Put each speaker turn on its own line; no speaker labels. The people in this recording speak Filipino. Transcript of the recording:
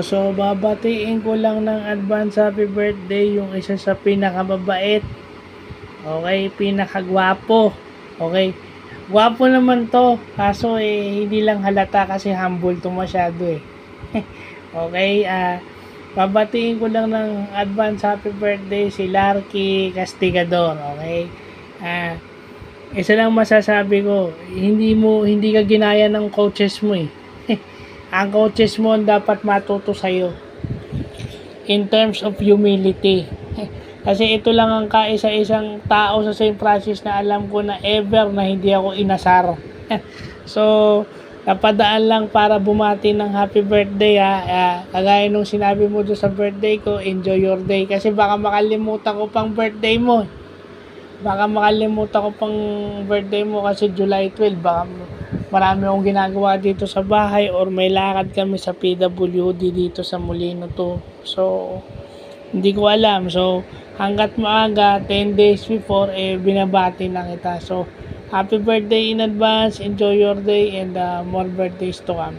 So babatiin ko lang ng advance happy birthday yung isa sa pinakamabait. Okay, pinakagwapo. Okay. Gwapo naman to, kaso hindi lang halata kasi humble to masyado eh. Okay, babatiin ko lang ng advance happy birthday si Larky Castigador. Okay. Isa lang masasabi ko, hindi ka ginaya ng coaches mo eh. Ang coaches mo ang dapat matuto sa'yo in terms of humility. Kasi ito lang ang kaisa-isang tao sa St. Francis na alam ko na ever na hindi ako inasar. So, napadaan lang para bumati ng happy birthday ha. Kagaya nung sinabi mo doon sa birthday ko, enjoy your day. Kasi baka makalimutan ko pang birthday mo. Baka makalimutan ko pang birthday mo kasi July 12. Baka marami akong ginagawa dito sa bahay or may lakad kami sa PWD dito sa Molino to. So, hindi ko alam. So, hanggat maaga, 10 days before, binabati na kita. So, happy birthday in advance. Enjoy your day and more birthdays to come.